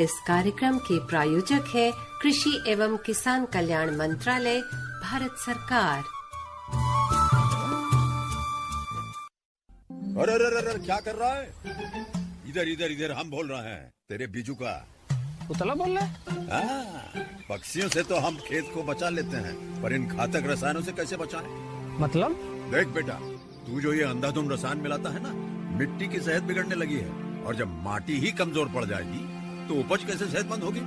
इस कार्यक्रम के प्रायोजक है कृषि एवं किसान कल्याण मंत्रालय, भारत सरकार। अरे अरे अरे क्या कर रहा है? इधर इधर इधर, हम बोल रहे हैं तेरे बीजू का। उतला बोल रहा है? पक्षियों से तो हम खेत को बचा लेते हैं, पर इन घातक रसायनों से कैसे बचाएं? मतलब? देख बेटा, तू जो ये अंधाधुंध रसायन मिलाता है ना, मिट्टी की सेहत बिगड़ने लगी है। और जब माटी ही कमजोर पड़ जाएगी तो उपज कैसे सेहतमंद होगी?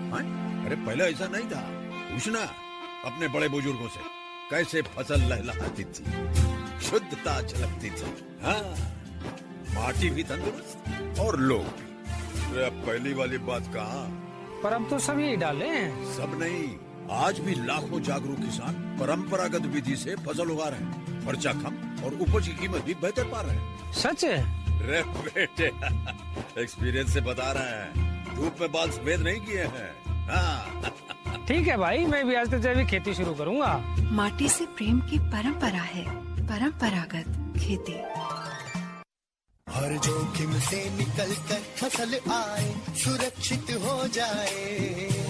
अरे पहले ऐसा नहीं था। पूछना अपने बड़े बुजुर्गों से, कैसे फसल लहलहाती थी, शुद्धता झलकती थी। हाँ, माटी भी तंदुरुस्त और लोग भी। अब पहली वाली बात कहाँ? पर अब तो सब यही डाले हैं। सब नहीं, आज भी लाखों जागरूक किसान परंपरागत विधि से फसल उगा रहे हैं। खर्चा कम और उपज की कीमत भी बेहतर पा रहे हैं। सच है? रे बेटे, एक्सपीरियंस से बता रहे हैं। धूप में बाल सफेद नहीं किए हैं। हाँ। ठीक है भाई, मैं भी आज से जैविक खेती शुरू करूंगा। माटी से प्रेम की परंपरा है, परंपरागत खेती। हर जोखिम से निकल कर फसल आए, सुरक्षित हो जाए।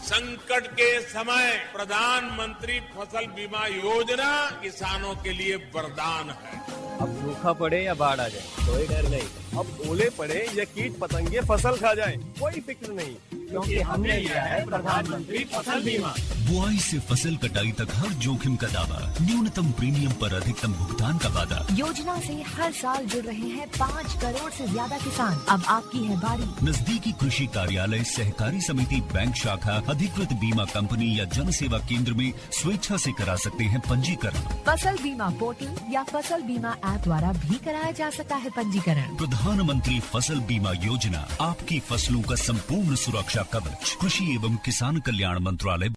संकट के समय प्रधानमंत्री फसल बीमा योजना किसानों के लिए वरदान है। अब सूखा पड़े या बाढ़ आ जाए, कोई डर नहीं। अब ओले पड़े या कीट पतंगे फसल खा जाए, कोई फिक्र नहीं, क्योंकि हमने लिया है प्रधानमंत्री फसल बीमा। बुआई से फसल कटाई तक हर जोखिम का दावा, न्यूनतम प्रीमियम पर अधिकतम भुगतान का वादा। योजना से हर साल जुड़ रहे हैं 5 करोड़ से ज्यादा किसान। अब आपकी है बारी। नजदीकी कृषि कार्यालय, सहकारी समिति, बैंक शाखा, अधिकृत बीमा कंपनी या जन सेवा केंद्र में स्वेच्छा से करा सकते हैं पंजीकरण। फसल बीमा पोर्टल या फसल बीमा ऐप द्वारा भी कराया जा सकता है पंजीकरण। प्रधानमंत्री फसल बीमा योजना, आपकी फसलों का संपूर्ण सुरक्षा कवच, कृषि एवं किसान कल्याण मंत्रालय।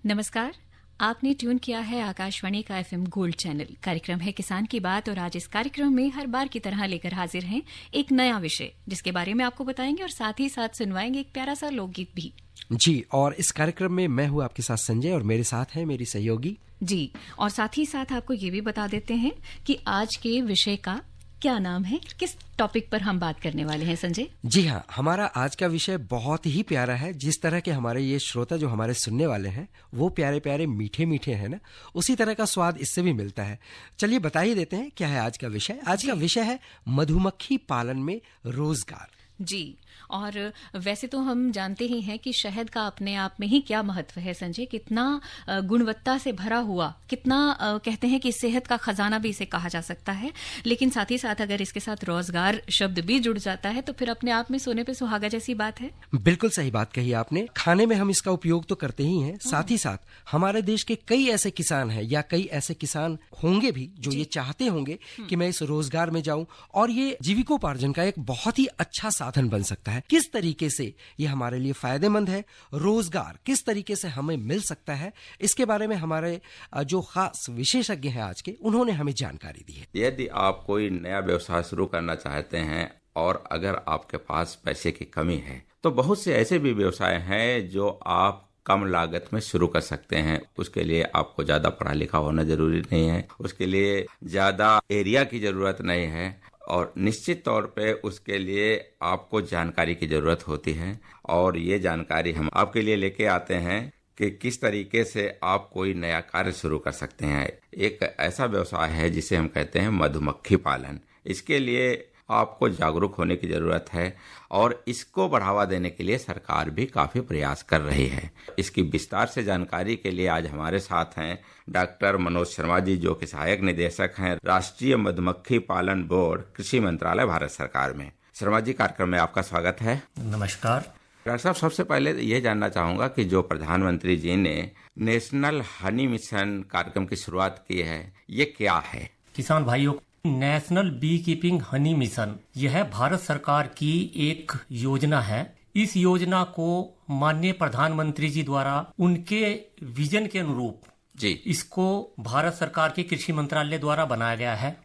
नमस्कार, आपने ट्यून किया है आकाशवाणी का FM गोल्ड चैनल। कार्यक्रम है किसान की बात और आज इस कार्यक्रम में हर बार की तरह लेकर हाजिर हैं एक नया विषय, जिसके बारे में आपको बताएंगे और साथ ही साथ सुनवाएंगे एक प्यारा सा लोकगीत भी। जी, और इस कार्यक्रम में मैं हूँ आपके साथ संजय और मेरे साथ है मेरी सहयोगी जी। और साथ ही साथ आपको ये भी बता देते हैं कि आज के विषय का क्या नाम है, किस टॉपिक पर हम बात करने वाले हैं संजय? जी हाँ, हमारा आज का विषय बहुत ही प्यारा है। जिस तरह के हमारे ये श्रोता जो हमारे सुनने वाले हैं वो प्यारे प्यारे मीठे मीठे हैं ना, उसी तरह का स्वाद इससे भी मिलता है। चलिए बता ही देते हैं क्या है आज का विषय। आज का विषय है मधुमक्खी पालन में रोजगार। जी, और वैसे तो हम जानते ही हैं कि शहद का अपने आप में ही क्या महत्व है संजय, कितना गुणवत्ता से भरा हुआ, कितना कहते हैं कि सेहत का खजाना भी इसे कहा जा सकता है। लेकिन साथ ही साथ अगर इसके साथ रोजगार शब्द भी जुड़ जाता है तो फिर अपने आप में सोने पे सुहागा जैसी बात है। बिल्कुल सही बात कही आपने। खाने में हम इसका उपयोग तो करते ही हैं, साथ ही साथ हमारे देश के कई ऐसे किसान हैं या कई ऐसे किसान होंगे भी जो ये चाहते होंगे कि मैं इस रोजगार में जाऊं और ये जीविकोपार्जन का एक बहुत ही अच्छा साधन बन सकता है। किस तरीके से ये हमारे लिए फायदेमंद है, रोजगार किस तरीके से हमें मिल सकता है, इसके बारे में हमारे जो खास विशेषज्ञ हैं आज के, उन्होंने हमें जानकारी दी है। यदि आप कोई नया व्यवसाय शुरू करना चाहते हैं और अगर आपके पास पैसे की कमी है तो बहुत से ऐसे भी व्यवसाय हैं जो आप कम लागत में शुरू कर सकते हैं। उसके लिए आपको ज्यादा पढ़ा लिखा होना जरूरी नहीं है, उसके लिए ज्यादा एरिया की जरूरत नहीं है और निश्चित तौर पे उसके लिए आपको जानकारी की जरूरत होती है। और ये जानकारी हम आपके लिए लेके आते हैं कि किस तरीके से आप कोई नया कार्य शुरू कर सकते हैं। एक ऐसा व्यवसाय है जिसे हम कहते हैं मधुमक्खी पालन। इसके लिए आपको जागरूक होने की जरूरत है और इसको बढ़ावा देने के लिए सरकार भी काफी प्रयास कर रही है। इसकी विस्तार से जानकारी के लिए आज हमारे साथ हैं डॉक्टर मनोज शर्मा जी, जो कि सहायक निदेशक हैं राष्ट्रीय मधुमक्खी पालन बोर्ड, कृषि मंत्रालय, भारत सरकार में। शर्मा जी, कार्यक्रम में आपका स्वागत है। नमस्कार डॉक्टर साहब। सबसे पहले ये जानना चाहूंगा कि जो प्रधानमंत्री जी ने नेशनल हनी मिशन कार्यक्रम की शुरुआत की है, ये क्या है? किसान भाइयों, national bee keeping honey mission यह भारत सरकार की एक योजना है। इस योजना को माननीय प्रधानमंत्री जी द्वारा उनके विजन के अनुरूप जी इसको भारत सरकार के कृषि मंत्रालय द्वारा बनाया गया है।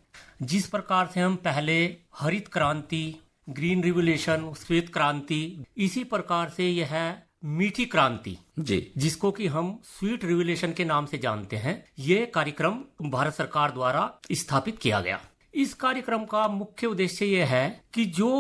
जिस प्रकार से हम पहले हरित क्रांति, ग्रीन रिवोल्यूशन, श्वेत क्रांति, इसी प्रकार से यह मीठी क्रांति जी, जिसको कि हम स्वीट रिवोल्यूशन के नाम से जानते हैं, ये कार्यक्रम भारत सरकार द्वारा स्थापित किया गया। इस कार्यक्रम का मुख्य उद्देश्य ये है कि जो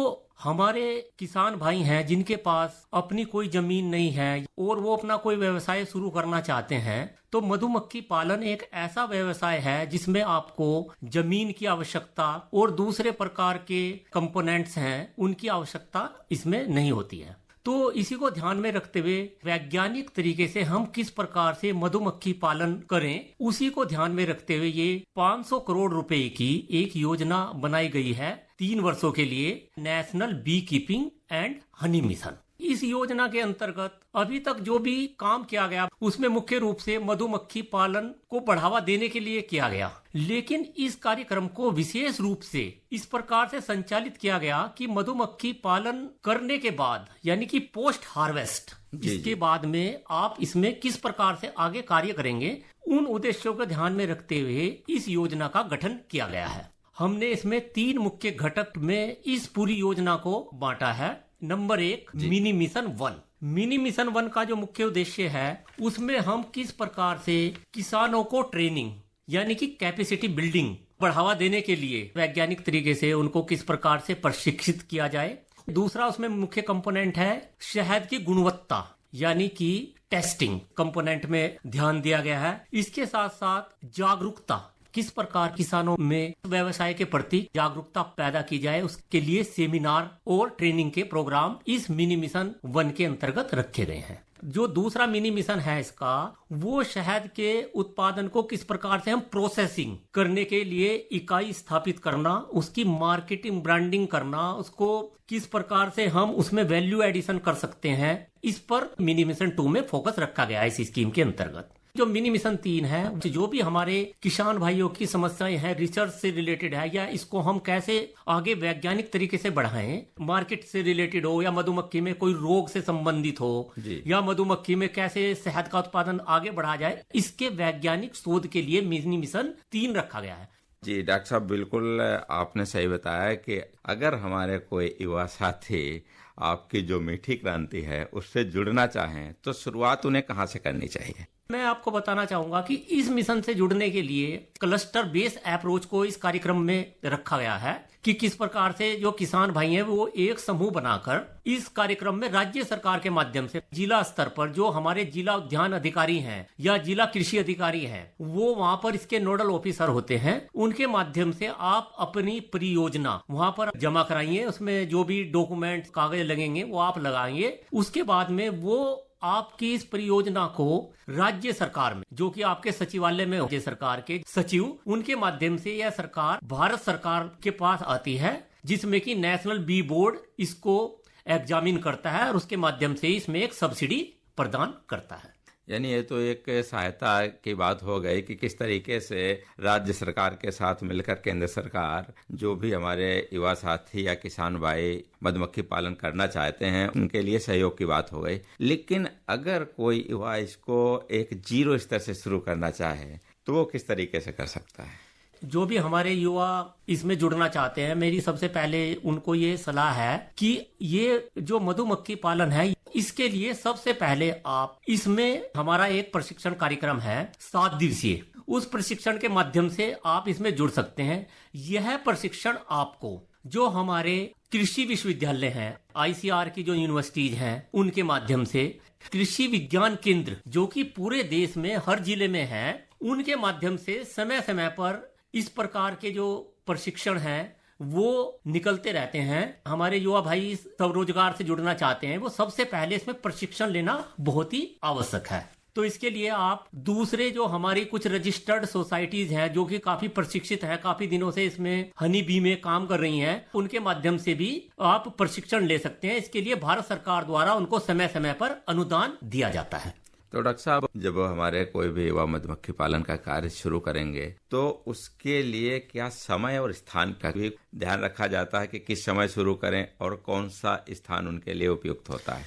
हमारे किसान भाई हैं जिनके पास अपनी कोई जमीन नहीं है और वो अपना कोई व्यवसाय शुरू करना चाहते हैं, तो मधुमक्खी पालन एक ऐसा व्यवसाय है जिसमें आपको जमीन की आवश्यकता और दूसरे प्रकार के कंपोनेंट्स हैं उनकी आवश्यकता इसमें नहीं होती है। तो इसी को ध्यान में रखते हुए वैज्ञानिक तरीके से हम किस प्रकार से मधुमक्खी पालन करें, उसी को ध्यान में रखते हुए ये 500 करोड़ रुपए की एक योजना बनाई गई है 3 वर्षों के लिए, national bee keeping and honey mission. इस योजना के अंतर्गत अभी तक जो भी काम किया गया उसमें मुख्य रूप से मधुमक्खी पालन को बढ़ावा देने के लिए किया गया, लेकिन इस कार्यक्रम को विशेष रूप से इस प्रकार से संचालित किया गया कि मधुमक्खी पालन करने के बाद यानी कि पोस्ट हार्वेस्ट, इसके बाद में आप इसमें किस प्रकार से आगे कार्य करेंगे, उन उद्देश्यों को ध्यान में रखते हुए इस योजना का गठन किया गया है। हमने इसमें 3 मुख्य घटक में इस पूरी योजना को बांटा है। Number 1, mini mission 1। Mini mission 1 का जो मुख्य उद्देश्य है उसमें हम किस प्रकार से किसानों को ट्रेनिंग यानी कि कैपेसिटी बिल्डिंग बढ़ावा देने के लिए वैज्ञानिक तरीके से उनको किस प्रकार से प्रशिक्षित किया जाए। दूसरा उसमें मुख्य कंपोनेंट है शहद की गुणवत्ता यानी कि टेस्टिंग कंपोनेंट में ध्यान दिया गया है। इसके साथ साथ जागरूकता, किस प्रकार किसानों में व्यवसाय के प्रति जागरूकता पैदा की जाए, उसके लिए सेमिनार और ट्रेनिंग के प्रोग्राम इस मिनी मिशन 1 के अंतर्गत रखे गए हैं। जो दूसरा मिनी मिशन है इसका, वो शहद के उत्पादन को किस प्रकार से हम प्रोसेसिंग करने के लिए इकाई स्थापित करना, उसकी मार्केटिंग ब्रांडिंग करना, उसको किस प्रकार से हम उसमें वैल्यू एडिशन कर सकते हैं, इस पर मिनी मिशन 2 में फोकस रखा गया है इस स्कीम के अंतर्गत। जो मिनी मिशन 3 है, जो भी हमारे किसान भाइयों की समस्याएं हैं रिसर्च से रिलेटेड है या इसको हम कैसे आगे वैज्ञानिक तरीके से बढ़ाएं, मार्केट से रिलेटेड हो या मधुमक्खी में कोई रोग से संबंधित हो या मधुमक्खी में कैसे शहद का उत्पादन आगे बढ़ा जाए, इसके वैज्ञानिक शोध के लिए मिनी मिशन 3 रखा गया है। जी डॉक्टर साहब, बिल्कुल आपने सही बताया कि अगर हमारे कोई युवा साथी आपकी जो मीठी क्रांति है उससे जुड़ना चाहें तो शुरुआत उन्हें कहाँ से करनी चाहिए? मैं आपको बताना चाहूंगा कि इस मिशन से जुड़ने के लिए क्लस्टर बेस्ड अप्रोच को इस कार्यक्रम में रखा गया है कि किस प्रकार से जो किसान भाई हैं वो एक समूह बनाकर इस कार्यक्रम में राज्य सरकार के माध्यम से जिला स्तर पर जो हमारे जिला उद्यान अधिकारी हैं या जिला कृषि अधिकारी हैं, वो वहाँ पर इसके नोडल ऑफिसर होते हैं, उनके माध्यम से आप अपनी परियोजना वहाँ पर जमा कराइए। उसमें जो भी डॉक्यूमेंट कागज लगेंगे वो आप लगाएंगे। उसके बाद में वो आपकी इस परियोजना को राज्य सरकार में, जो कि आपके सचिवालय में राज्य सरकार के सचिव, उनके माध्यम से यह सरकार भारत सरकार के पास आती है, जिसमें कि नेशनल बी बोर्ड इसको एग्जामिन करता है और उसके माध्यम से इसमें एक सब्सिडी प्रदान करता है। यानी ये तो एक सहायता की बात हो गई कि किस तरीके से राज्य सरकार के साथ मिलकर केंद्र सरकार जो भी हमारे युवा साथी या किसान भाई मधुमक्खी पालन करना चाहते हैं उनके लिए सहयोग की बात हो गई। लेकिन अगर कोई युवा इसको एक 0 स्तर से शुरू करना चाहे तो वो किस तरीके से कर सकता है? जो भी हमारे युवा इसमें जुड़ना चाहते हैं, मेरी सबसे पहले उनको ये सलाह है कि ये जो मधुमक्खी पालन है इसके लिए सबसे पहले आप इसमें हमारा एक प्रशिक्षण कार्यक्रम है 7 दिवसीय, उस प्रशिक्षण के माध्यम से आप इसमें जुड़ सकते हैं। यह प्रशिक्षण आपको जो हमारे कृषि विश्वविद्यालय हैं, ICR की जो यूनिवर्सिटीज हैं, उनके माध्यम से कृषि विज्ञान केंद्र जो कि पूरे देश में हर जिले में है, उनके माध्यम से समय समय पर इस प्रकार के जो प्रशिक्षण हैं वो निकलते रहते हैं। हमारे युवा भाई स्वरोजगार से जुड़ना चाहते हैं, वो सबसे पहले इसमें प्रशिक्षण लेना बहुत ही आवश्यक है। तो इसके लिए आप दूसरे जो हमारी कुछ रजिस्टर्ड सोसाइटीज हैं जो कि काफी प्रशिक्षित हैं, काफी दिनों से इसमें हनी बी में काम कर रही हैं, उनके माध्यम से भी आप प्रशिक्षण ले सकते हैं। इसके लिए भारत सरकार द्वारा उनको समय समय पर अनुदान दिया जाता है। तो डॉक्टर साहब, जब हमारे कोई भी युवा मधुमक्खी पालन का कार्य शुरू करेंगे तो उसके लिए क्या समय और स्थान का भी ध्यान रखा जाता है कि किस समय शुरू करें और कौन सा स्थान उनके लिए उपयुक्त होता है?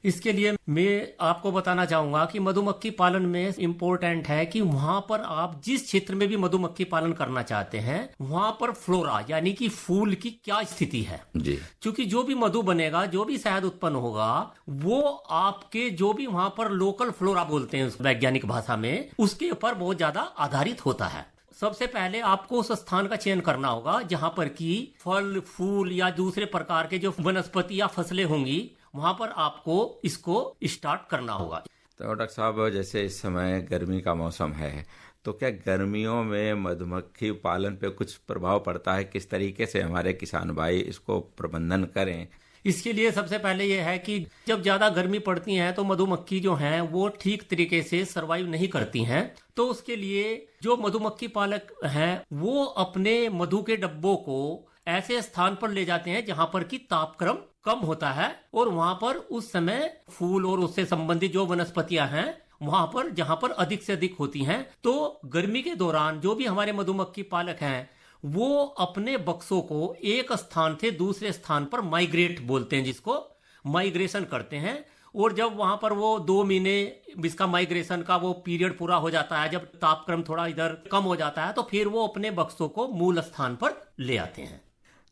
इसके लिए मैं आपको बताना चाहूंगा कि मधुमक्खी पालन में इम्पोर्टेंट है कि वहां पर आप जिस क्षेत्र में भी मधुमक्खी पालन करना चाहते हैं वहां पर फ्लोरा यानी कि फूल की क्या स्थिति है जी। क्योंकि जो भी मधु बनेगा, जो भी शहद उत्पन्न होगा, वो आपके जो भी वहां पर लोकल फ्लोरा बोलते हैं वैज्ञानिक भाषा में, उसके ऊपर बहुत ज्यादा आधारित होता है। सबसे पहले आपको उस स्थान का चयन करना होगा जहां पर कि फल, फूल या दूसरे प्रकार के जो वनस्पति या फसलें होंगी, वहां पर आपको इसको स्टार्ट करना होगा। तो डॉक्टर साहब, जैसे इस समय गर्मी का मौसम है, तो क्या गर्मियों में मधुमक्खी पालन पे कुछ प्रभाव पड़ता है? किस तरीके से हमारे किसान भाई इसको प्रबंधन करें? इसके लिए सबसे पहले यह है कि जब ज्यादा गर्मी पड़ती है तो मधुमक्खी जो हैं वो ठीक तरीके से सरवाइव नहीं करती हैं। तो उसके लिए जो मधुमक्खी पालक हैं वो अपने मधु के डब्बों को ऐसे स्थान पर ले जाते हैं जहां पर कि तापक्रम कम होता है, और वहां पर उस समय फूल और उससे संबंधित जो वनस्पतियां हैं वहां पर जहां पर अधिक से अधिक होती हैं। तो गर्मी के दौरान जो भी हमारे मधुमक्खी पालक हैं वो अपने बक्सों को एक स्थान से दूसरे स्थान पर माइग्रेट बोलते हैं, जिसको माइग्रेशन करते हैं। और जब वहां पर वो 2 महीने इसका माइग्रेशन का वो पीरियड पूरा हो जाता है, जब तापक्रम थोड़ा इधर कम हो जाता है, तो फिर वो अपने बक्सों को मूल स्थान पर ले आते हैं।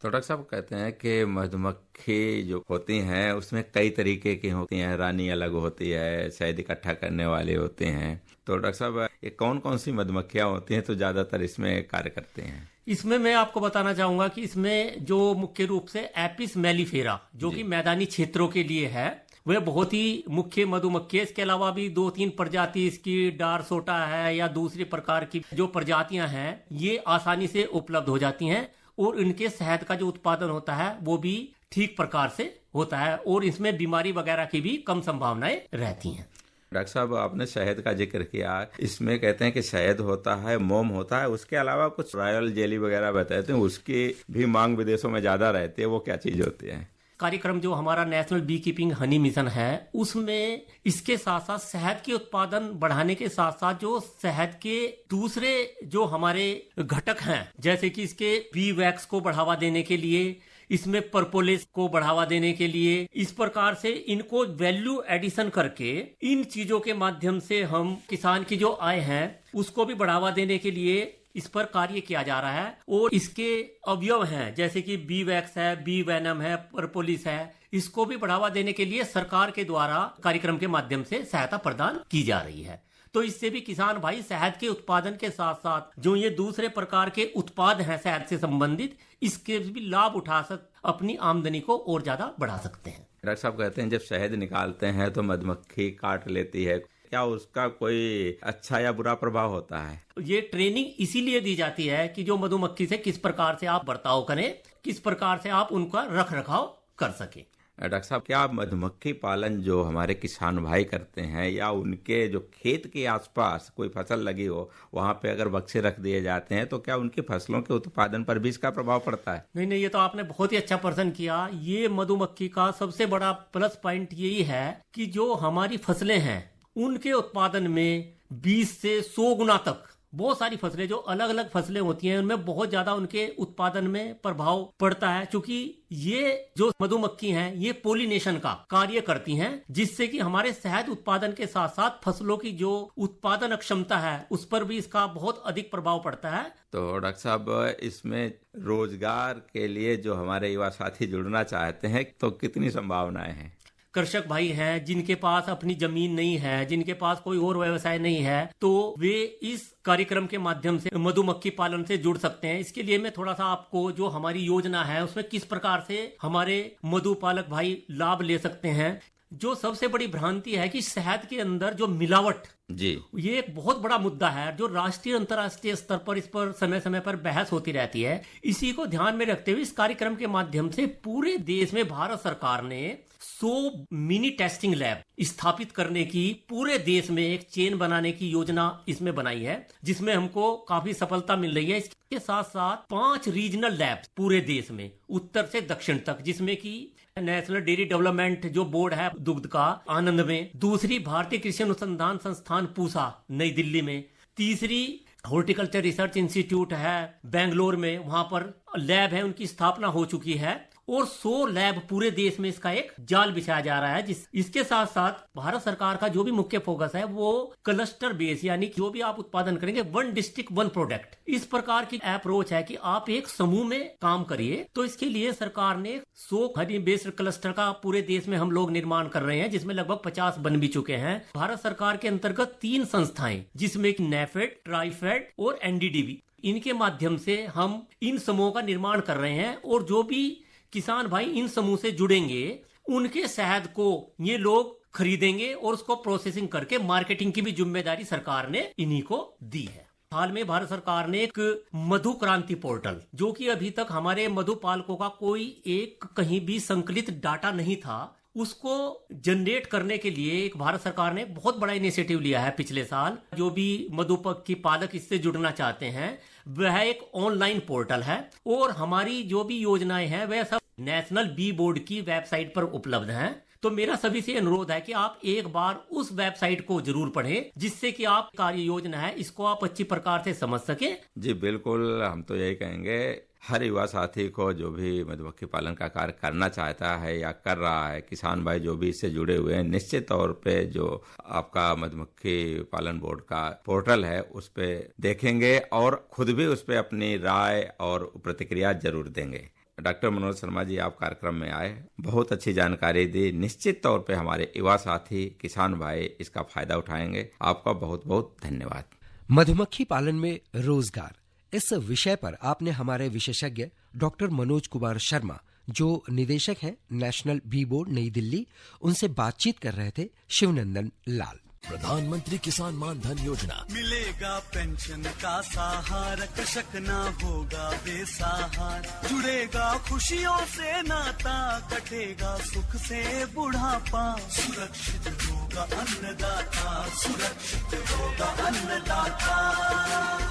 तो डॉक्टर साहब कहते हैं कि मधुमक्खी जो होती हैं उसमें कई तरीके की होती हैं, रानी अलग होती है, शहद इकट्ठा करने वाले होते हैं। तो डॉक्टर साहब, ये कौन कौन सी मधुमक्खियां होती हैं तो ज्यादातर इसमें कार्य करते हैं? इसमें मैं आपको बताना चाहूंगा कि इसमें जो मुख्य रूप से एपिस मेलिफेरा जो कि मैदानी क्षेत्रों के लिए है, वह बहुत ही मुख्य मधुमक्खी है। इसके अलावा भी 2-3 प्रजाति इसकी डारसोटा है या दूसरी प्रकार की जो प्रजातियां हैं ये आसानी से उपलब्ध हो जाती हैं, और इनके शहद का जो उत्पादन होता है वो भी ठीक प्रकार से होता है, और इसमें बीमारी वगैरह की भी कम संभावनाएं रहती हैं। डॉक्टर साहब, आपने शहद का जिक्र किया, इसमें कहते हैं कि शहद होता है, मोम होता है, उसके अलावा कुछ रॉयल जेली वगैरह बताते हैं, उसकी भी मांग विदेशों में ज्यादा रहती है, वो क्या चीज होती है? कार्यक्रम जो हमारा national bee keeping honey mission है उसमें इसके साथ साथ शहद के उत्पादन बढ़ाने के साथ साथ जो शहद के दूसरे जो हमारे घटक हैं, जैसे कि इसके बी वैक्स को बढ़ावा देने के लिए, इसमें परपोलिस को बढ़ावा देने के लिए, इस प्रकार से इनको वैल्यू एडिशन करके इन चीजों के माध्यम से हम किसान की जो आय है उसको भी बढ़ावा देने के लिए इस पर कार्य किया जा रहा है। और इसके अवयव हैं जैसे कि बी वैक्स है, बी वेनम है, परपोलिस है, इसको भी बढ़ावा देने के लिए सरकार के द्वारा कार्यक्रम के माध्यम से सहायता प्रदान की जा रही है। तो इससे भी किसान भाई शहद के उत्पादन के साथ साथ जो ये दूसरे प्रकार के उत्पाद हैं शहद से संबंधित, इसके भी लाभ उठा अपनी आमदनी को और ज्यादा बढ़ा सकते हैं। डॉक्टर साहब कहते हैं जब शहद निकालते हैं तो मधुमक्खी काट लेती है, क्या उसका कोई अच्छा या बुरा प्रभाव होता है? ये ट्रेनिंग इसीलिए दी जाती है कि जो मधुमक्खी से किस प्रकार से आप बर्ताव करें, किस प्रकार से आप उनका रख रखाव कर सके। डॉक्टर साहब, क्या मधुमक्खी पालन जो हमारे किसान भाई करते हैं या उनके जो खेत के आसपास कोई फसल लगी हो वहां पे अगर बक्से रख दिए जाते हैं तो क्या उनकी फसलों के उत्पादन पर भी इसका प्रभाव पड़ता है? नहीं, ये तो आपने बहुत ही अच्छा प्रश्न किया। ये मधुमक्खी का सबसे बड़ा प्लस पॉइंट यही है कि जो हमारी फसलें हैं उनके उत्पादन में 20 से 100 गुना तक, बहुत सारी फसलें जो अलग अलग फसलें होती हैं उनमें बहुत ज्यादा उनके उत्पादन में प्रभाव पड़ता है, क्योंकि ये जो मधुमक्खी हैं ये पोलिनेशन का कार्य करती हैं, जिससे कि हमारे शहद उत्पादन के साथ साथ फसलों की जो उत्पादन क्षमता है उस पर भी इसका बहुत अधिक प्रभाव पड़ता है। तो डॉक्टर साहब, इसमें रोजगार के लिए जो हमारे युवा साथी जुड़ना चाहते हैं तो कितनी संभावनाएं हैं? कृषक भाई हैं जिनके पास अपनी जमीन नहीं है, जिनके पास कोई और व्यवसाय नहीं है, तो वे इस कार्यक्रम के माध्यम से मधुमक्खी पालन से जुड़ सकते हैं। इसके लिए मैं थोड़ा सा आपको जो हमारी योजना है उसमें किस प्रकार से हमारे मधुपालक भाई लाभ ले सकते हैं। जो सबसे बड़ी भ्रांति है कि शहद के अंदर जो मिलावट जी, ये एक बहुत बड़ा मुद्दा है जो राष्ट्रीय अंतर्राष्ट्रीय स्तर पर इस पर समय समय पर बहस होती रहती है। इसी को ध्यान में रखते हुए इस कार्यक्रम के माध्यम से पूरे देश में भारत सरकार ने 100 मिनी टेस्टिंग लैब स्थापित करने की, पूरे देश में एक चेन बनाने की योजना इसमें बनाई है, जिसमें हमको काफी सफलता मिल रही है। इसके साथ साथ 5 रीजनल लैब पूरे देश में उत्तर से दक्षिण तक, जिसमें की नेशनल डेयरी डेवलपमेंट जो बोर्ड है दुग्ध का आनंद में, दूसरी भारतीय कृषि अनुसंधान संस्थान पूसा नई दिल्ली में, तीसरी हॉर्टिकल्चर रिसर्च इंस्टीट्यूट है बेंगलोर में, वहां पर लैब है उनकी स्थापना हो चुकी है, और 100 लैब पूरे देश में इसका एक जाल बिछाया जा रहा है। इसके साथ साथ भारत सरकार का जो भी मुख्य फोकस है वो क्लस्टर बेस, यानी जो भी आप उत्पादन करेंगे 1 डिस्ट्रिक्ट 1 प्रोडक्ट, इस प्रकार की अप्रोच है कि आप एक समूह में काम करिए। तो इसके लिए सरकार ने 100 हनी बेस्ड क्लस्टर का पूरे देश में हम लोग निर्माण कर रहे हैं, जिसमें लगभग 50 बन भी चुके हैं। भारत सरकार के अंतर्गत 3 संस्थाएं, जिसमें नेफेड, ट्राइफेड और एनडीडीबी, इनके माध्यम से हम इन समूहों का निर्माण कर रहे हैं। और जो भी किसान भाई इन समूह से जुड़ेंगे उनके शहद को ये लोग खरीदेंगे और उसको प्रोसेसिंग करके मार्केटिंग की भी जिम्मेदारी सरकार ने इन्हीं को दी है। हाल में भारत सरकार ने एक मधु क्रांति पोर्टल, जो कि अभी तक हमारे मधुपालकों का कोई एक कहीं भी संकलित डाटा नहीं था, उसको जनरेट करने के लिए एक भारत सरकार ने बहुत बड़ा इनिशिएटिव लिया है पिछले साल। जो भी मधुमक्खी पालक इससे जुड़ना चाहते हैं वह एक ऑनलाइन पोर्टल है और हमारी जो भी योजनाएं हैं वह सब नेशनल बी बोर्ड की वेबसाइट पर उपलब्ध हैं। तो मेरा सभी से अनुरोध है कि आप एक बार उस वेबसाइट को जरूर पढ़ें, जिससे कि आप कार्य योजना है इसको आप अच्छी प्रकार से समझ सके। जी बिल्कुल, हम तो यही कहेंगे हर युवा साथी को जो भी मधुमक्खी पालन का कार्य करना चाहता है या कर रहा है, किसान भाई जो भी इससे जुड़े हुए हैं, निश्चित तौर पे जो आपका मधुमक्खी पालन बोर्ड का पोर्टल है उस पे देखेंगे और खुद भी उस पे अपनी राय और प्रतिक्रिया जरूर देंगे। डॉक्टर मनोज शर्मा जी, आप कार्यक्रम में आए, बहुत अच्छी जानकारी दी। निश्चित तौर पे हमारे युवा साथी किसान भाई इसका फायदा उठाएंगे। आपका बहुत बहुत धन्यवाद। मधुमक्खी पालन में रोजगार, इस विषय पर आपने हमारे विशेषज्ञ डॉक्टर मनोज कुमार शर्मा, जो निदेशक हैं नेशनल बी बोर्ड नई दिल्ली, उनसे बातचीत कर रहे थे शिवनंदन लाल। प्रधानमंत्री किसान मान धन योजना, मिलेगा पेंशन का सहारा, कृषक ना होगा बेसहारा, जुड़ेगा खुशियों से नाता, कटेगा सुख से बुढ़ापा, सुरक्षित होगा अन्नदाता, सुरक्षित होगा अन्नदाता।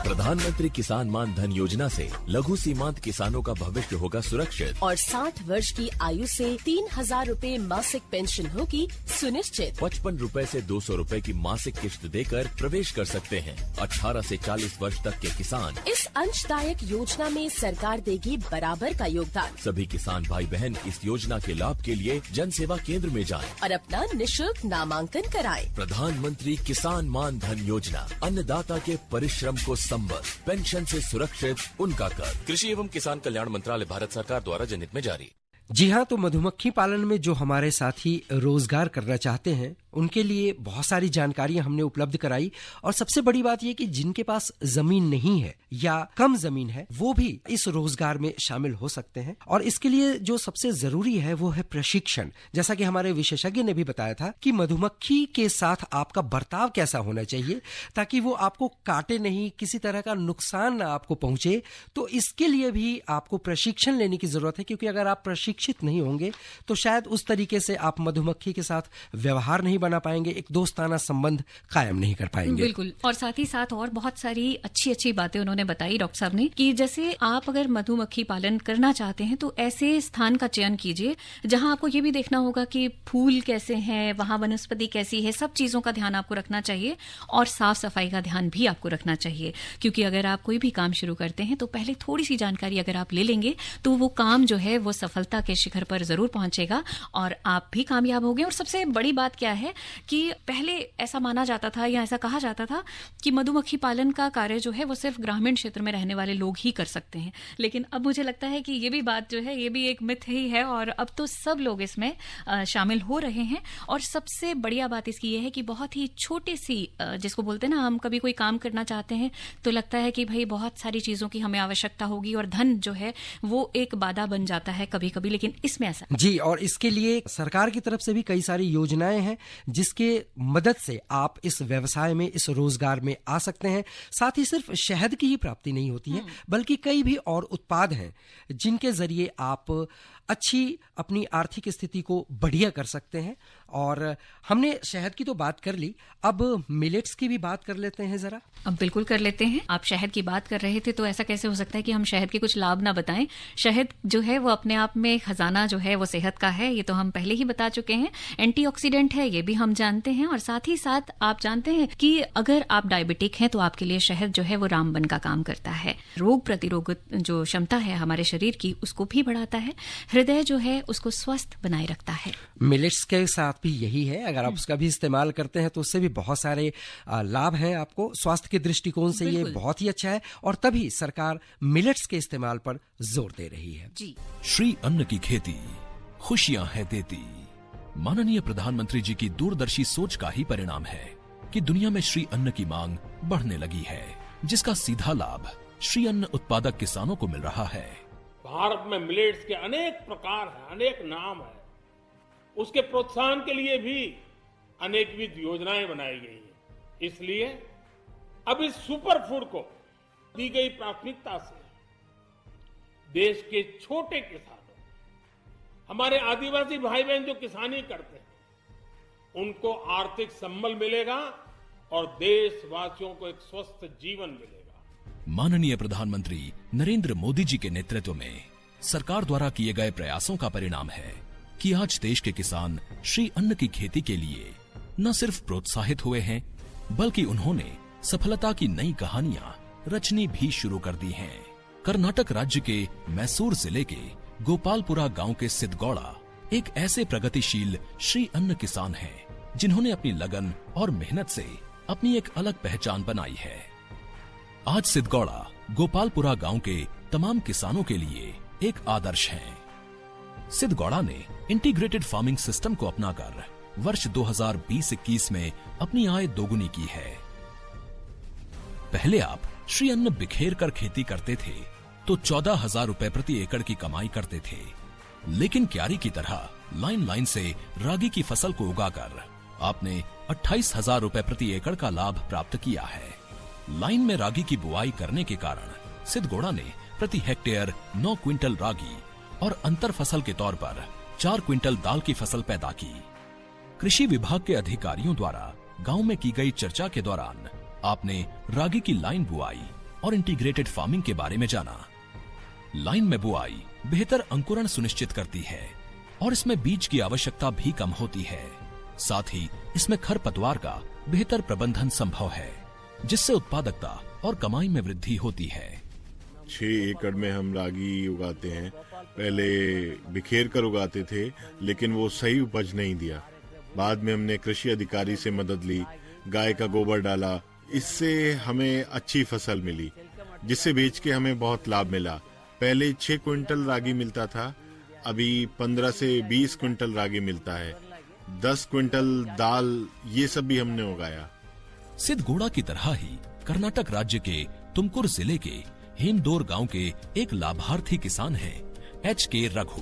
प्रधानमंत्री किसान मान धन योजना से लघु सीमांत किसानों का भविष्य होगा सुरक्षित और 60 वर्ष की आयु से 3000 रूपए मासिक पेंशन होगी सुनिश्चित। 55 रूपए से 200 रूपए की मासिक किश्त देकर प्रवेश कर सकते हैं। 18 से 40 वर्ष तक के किसान इस अंशदायक योजना में सरकार देगी बराबर का योगदान। सभी किसान भाई बहन इस योजना के लाभ के लिए जन सेवा केंद्र में जाएं और अपना निःशुल्क नामांकन कराएं। प्रधानमंत्री किसान मान धन योजना, अन्नदाता के परिश्रम को संबल, पेंशन से सुरक्षित उनका कर। कृषि एवं किसान कल्याण मंत्रालय, भारत सरकार द्वारा जनहित में जारी। जी हाँ, तो मधुमक्खी पालन में जो हमारे साथी रोजगार करना चाहते हैं उनके लिए बहुत सारी जानकारियां हमने उपलब्ध कराई। और सबसे बड़ी बात यह कि जिनके पास जमीन नहीं है या कम जमीन है वो भी इस रोजगार में शामिल हो सकते हैं। और इसके लिए जो सबसे जरूरी है वो है प्रशिक्षण। जैसा कि हमारे विशेषज्ञ ने भी बताया था कि मधुमक्खी के साथ आपका बर्ताव कैसा होना चाहिए ताकि वो आपको काटे नहीं, किसी तरह का नुकसान ना आपको पहुंचे। तो इसके लिए भी आपको प्रशिक्षण लेने की जरूरत है, क्योंकि अगर आप प्रशिक्षित नहीं होंगे तो शायद उस तरीके से आप मधुमक्खी के साथ व्यवहार नहीं बना पाएंगे, एक दोस्ताना संबंध कायम नहीं कर पाएंगे। बिल्कुल। और साथ ही साथ और बहुत सारी अच्छी अच्छी बातें उन्होंने बताई डॉक्टर साहब ने, कि जैसे आप अगर मधुमक्खी पालन करना चाहते हैं तो ऐसे स्थान का चयन कीजिए जहां आपको ये भी देखना होगा कि फूल कैसे हैं, वहां वनस्पति कैसी है, सब चीजों का ध्यान आपको रखना चाहिए और साफ सफाई का ध्यान भी आपको रखना चाहिए। क्योंकि अगर आप कोई भी काम शुरू करते हैं तो पहले थोड़ी सी जानकारी अगर आप ले लेंगे तो वो काम जो है वो सफलता के शिखर पर जरूर पहुंचेगा और आप भी कामयाब होंगे। और सबसे बड़ी बात क्या है कि पहले ऐसा माना जाता था या ऐसा कहा जाता था कि मधुमक्खी पालन का कार्य जो है वो सिर्फ ग्रामीण क्षेत्र में रहने वाले लोग ही कर सकते हैं, लेकिन अब मुझे लगता है कि ये भी बात जो है ये भी एक मिथ ही है और अब तो सब लोग इसमें शामिल हो रहे हैं। और सबसे बढ़िया बात इसकी ये है कि बहुत ही छोटी सी, जिसको बोलते हैं ना, हम कभी कोई काम करना चाहते हैं तो लगता है कि भाई बहुत सारी चीजों की हमें आवश्यकता होगी और धन जो है वो एक बाधा बन जाता है कभी कभी, लेकिन इसमें ऐसा जी। और इसके लिए सरकार की तरफ से भी कई सारी योजनाएं हैं जिसके मदद से आप इस व्यवसाय में, इस रोजगार में आ सकते हैं। साथ ही सिर्फ शहद की ही प्राप्ति नहीं होती है, बल्कि कई भी और उत्पाद हैं जिनके जरिए आप अच्छी अपनी आर्थिक स्थिति को बढ़िया कर सकते हैं। और हमने शहद की तो बात कर ली, अब मिलेट्स की भी बात कर लेते हैं जरा। अब बिल्कुल कर लेते हैं। आप शहद की बात कर रहे थे तो ऐसा कैसे हो सकता है कि हम शहद के कुछ लाभ ना बताएं। शहद जो है वो अपने आप में खजाना जो है वो सेहत का है, ये तो हम पहले ही बता चुके हैं। एंटीऑक्सीडेंट है, ये भी हम जानते हैं। और साथ ही साथ आप जानते हैं कि अगर आप डायबिटिक हैं तो आपके लिए शहद जो है वो रामबन का काम करता है। रोग प्रतिरोधक जो क्षमता है हमारे शरीर की उसको भी बढ़ाता है। हृदय जो है उसको स्वस्थ बनाए रखता है। मिलेट्स के साथ भी यही है, अगर आप उसका भी इस्तेमाल करते हैं तो उससे भी बहुत सारे लाभ हैं आपको। स्वास्थ्य के दृष्टिकोण से ये बहुत ही अच्छा है और तभी सरकार मिलेट्स के इस्तेमाल पर जोर दे रही है। जी। श्री अन्न की खेती खुशियां है देती। माननीय प्रधानमंत्री जी की दूरदर्शी सोच का ही परिणाम है कि दुनिया में श्री अन्न की मांग बढ़ने लगी है, जिसका सीधा लाभ श्री अन्न उत्पादक किसानों को मिल रहा है। भारत में मिलेट्स के अनेक प्रकार हैं, अनेक नाम है। उसके प्रोत्साहन के लिए भी अनेकविध योजनाएं बनाई गई हैं। इसलिए अब इस सुपर फूड को दी गई प्राथमिकता से देश के छोटे किसानों, हमारे आदिवासी भाई बहन जो किसानी करते हैं, उनको आर्थिक संबल मिलेगा और देशवासियों को एक स्वस्थ जीवन मिलेगा। माननीय प्रधानमंत्री नरेंद्र मोदी जी के नेतृत्व में सरकार द्वारा किए गए प्रयासों का परिणाम है कि आज देश के किसान श्री अन्न की खेती के लिए न सिर्फ प्रोत्साहित हुए हैं, बल्कि उन्होंने सफलता की नई कहानियां रचनी भी शुरू कर दी हैं। कर्नाटक राज्य के मैसूर जिले के गोपालपुरा गांव के सिद्धगौड़ा एक ऐसे प्रगतिशील श्री अन्न किसान हैं, जिन्होंने अपनी लगन और मेहनत से अपनी एक अलग पहचान बनाई है। आज सिद्धगौड़ा गोपालपुरा गांव के तमाम किसानों के लिए एक आदर्श हैं। सिद्धगौड़ा ने इंटीग्रेटेड फार्मिंग सिस्टम को अपनाकर वर्ष 2020-21 में अपनी आय दोगुनी की है। पहले आप श्री अन्न बिखेर कर खेती करते थे तो 14,000 रुपए प्रति एकड़ की कमाई करते थे, लेकिन क्यारी की तरह लाइन लाइन से रागी की फसल को उगाकर आपने 28,000 रुपए प्रति एकड़ का लाभ प्राप्त किया है। लाइन में रागी की बुआई करने के कारण सिद्धगौड़ा ने प्रति हेक्टेयर 9 क्विंटल रागी और अंतर फसल के तौर पर 4 क्विंटल दाल की फसल पैदा की। कृषि विभाग के अधिकारियों द्वारा गांव में की गई चर्चा के दौरान आपने रागी की लाइन बुआई और इंटीग्रेटेड फार्मिंग के बारे में जाना। लाइन में बुआई बेहतर अंकुरण सुनिश्चित करती है और इसमें बीज की आवश्यकता भी कम होती है। साथ ही इसमें खरपतवार का बेहतर प्रबंधन संभव है, जिससे उत्पादकता और कमाई में वृद्धि होती है। 6 एकड़ में हम रागी उगाते हैं। पहले बिखेर कर उगाते थे, लेकिन वो सही उपज नहीं दिया। बाद में हमने कृषि अधिकारी से मदद ली, गाय का गोबर डाला, इससे हमें अच्छी फसल मिली, जिससे बेच के हमें बहुत लाभ मिला। पहले 6 क्विंटल रागी मिलता था, अभी 15 से 20 क्विंटल रागी मिलता है। 10 क्विंटल दाल, ये सब भी हमने उगाया। सिद्धगौड़ा की तरह ही कर्नाटक राज्य के तुमकुर जिले के हेमदोर गांव के एक लाभार्थी किसान हैं एच.के. रघु।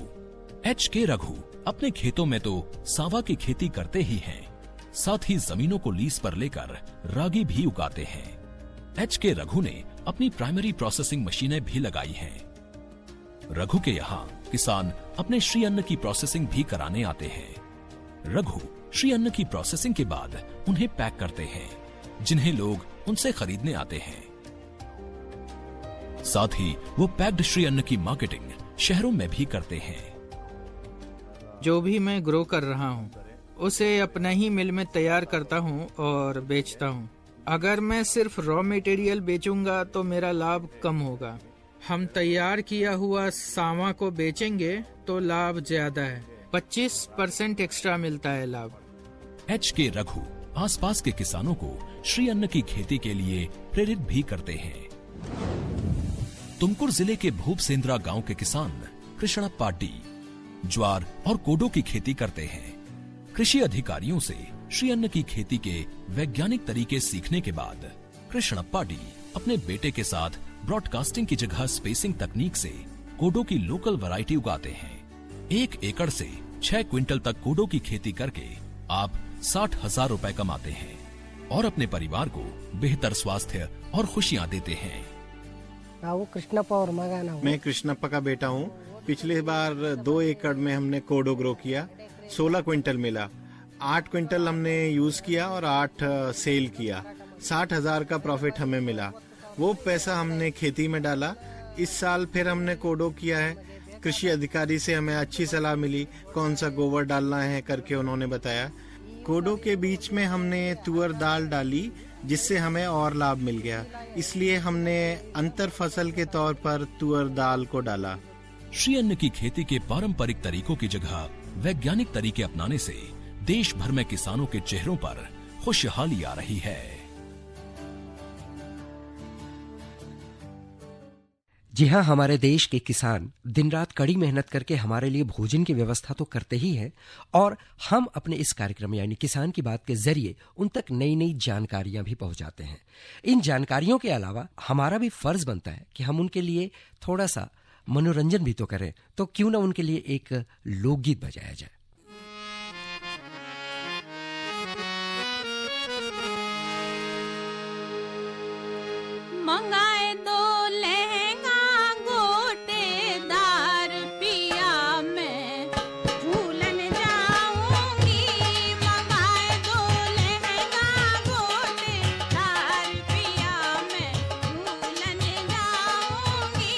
एच.के. रघु अपने खेतों में तो सांवा की खेती करते ही हैं, साथ ही जमीनों को लीज पर लेकर रागी भी उगाते हैं। एच.के. रघु ने अपनी प्राइमरी प्रोसेसिंग मशीनें भी लगाई हैं। रघु के यहाँ किसान अपने श्री अन्न की प्रोसेसिंग भी कराने आते हैं। रघु श्री अन्न की प्रोसेसिंग के बाद उन्हें पैक करते हैं, जिन्हें लोग उनसे खरीदने आते हैं। साथ ही वो पैक्ड श्री अन्न की मार्केटिंग शहरों में भी करते हैं। जो भी मैं ग्रो कर रहा हूँ उसे अपने ही मिल में तैयार करता हूँ और बेचता हूँ। अगर मैं सिर्फ रॉ मटेरियल बेचूंगा तो मेरा लाभ कम होगा। हम तैयार किया हुआ सांवा को बेचेंगे तो लाभ ज्यादा है, 25% एक्स्ट्रा मिलता है लाभ। एच.के. रघु आसपास के किसानों को श्री अन्न की खेती के लिए प्रेरित भी करते हैं। तुमकुर जिले के भूपसेंद्रा गांव के किसान कृष्णप्पा डी ज्वार और कोडो की खेती करते हैं। कृषि अधिकारियों से श्री अन्न की खेती के वैज्ञानिक तरीके सीखने के बाद कृष्णप्पा डी अपने बेटे के साथ ब्रॉडकास्टिंग की जगह स्पेसिंग तकनीक से कोडो की लोकल वैरायटी उगाते हैं। 1 एकड़ से 6 क्विंटल तक कोडो की खेती करके आप 60,000 रुपए कमाते हैं और अपने परिवार को बेहतर स्वास्थ्य और खुशियां देते हैं। मैं कृष्णप्पा का बेटा हूँ। पिछले बार 2 एकड़ में हमने कोडो ग्रो किया, 16 क्विंटल मिला। 8 क्विंटल हमने यूज किया और 8 सेल किया। 60,000 का प्रॉफिट हमें मिला। वो पैसा हमने खेती में डाला। इस साल फिर हमने कोडो किया है। कृषि अधिकारी से हमें अच्छी सलाह मिली, कौन सा गोबर डालना है करके उन्होंने बताया। कोडो के बीच में हमने तुअर दाल डाली, जिससे हमें और लाभ मिल गया। इसलिए हमने अंतर फसल के तौर पर तुअर दाल को डाला। श्री अन्न की खेती के पारंपरिक तरीकों की जगह वैज्ञानिक तरीके अपनाने से देश भर में किसानों के चेहरों पर खुशहाली आ रही है। जी हाँ, हमारे देश के किसान दिन रात कड़ी मेहनत करके हमारे लिए भोजन की व्यवस्था तो करते ही हैं, और हम अपने इस कार्यक्रम यानी किसान की बात के जरिए उन तक नई नई जानकारियां भी पहुंचाते हैं। इन जानकारियों के अलावा हमारा भी फर्ज बनता है कि हम उनके लिए थोड़ा सा मनोरंजन भी तो करें, तो क्यों ना उनके लिए एक लोकगीत बजाया जाए। मंगाए दो लहंगा गोटेदार पिया, मैं झूलन जाऊंगी। मंगाए दो लहंगा गोटेदार पिया, मैं झूलन जाऊंगी।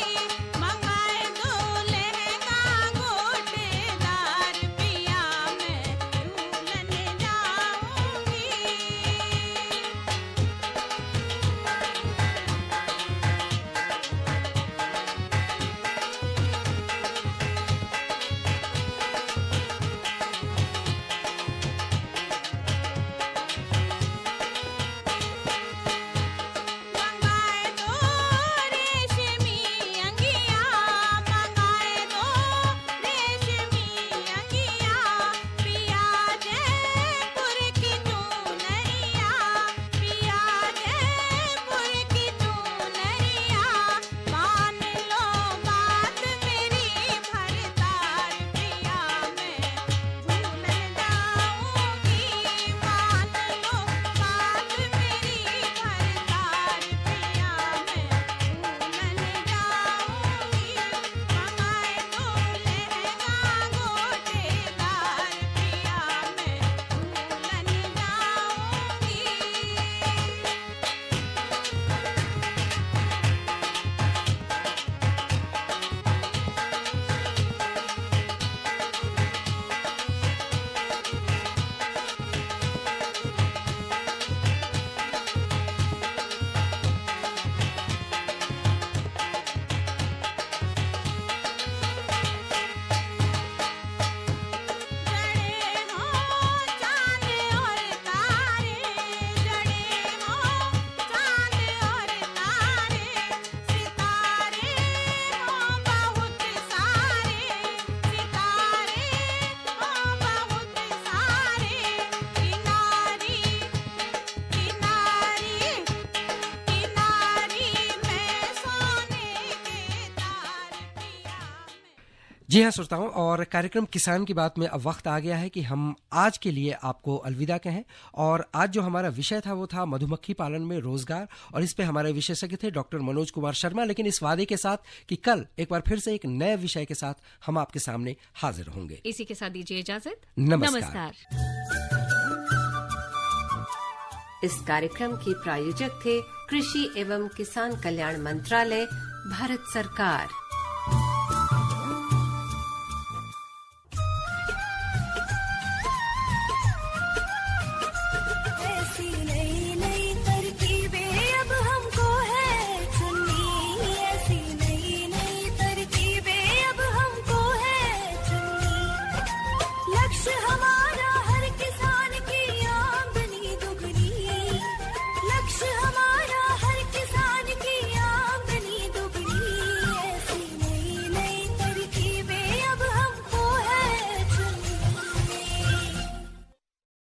मंगाए दो लहंगा गोटेदार पिया, मैं झूलन जाऊंगी। मंगाए दो रेशमी अंगिया, मंगाए दो रेशमी अंगिया, पिया जयपुर की चुनरिया, पिया जयपुर की चुनरिया। मान लो बात मेरी भरतार पिया, मैं झूलन जाऊंगी। मान लो बात मेरी भरतार पिया, मैं झूलन जाऊंगी। मंगाए दो लहंगा गोटेदार पिया, मैं झूलन जड़े हो चांद और तारे, जड़े हो चांद और तारे, सितारे हो बहुत सारे, सितारे हो बहुत सारे। किनारी किनारी किनारी मैं सोने के तार पिया। जी हाँ श्रोताओं, और कार्यक्रम किसान की बात में अब वक्त आ गया है कि हम आज के लिए आपको अलविदा कहें। और आज जो हमारा विषय था वो था मधुमक्खी पालन में रोजगार, और इस पे हमारे विशेषज्ञ थे डॉक्टर मनोज कुमार शर्मा। लेकिन इस वादे के साथ कि कल एक बार फिर से एक नए विषय के साथ हम आपके सामने हाजिर होंगे। इसी के साथ दीजिए इजाजत। नमस्कार। इस कार्यक्रम के प्रायोजक थे कृषि एवं किसान कल्याण मंत्रालय, भारत सरकार।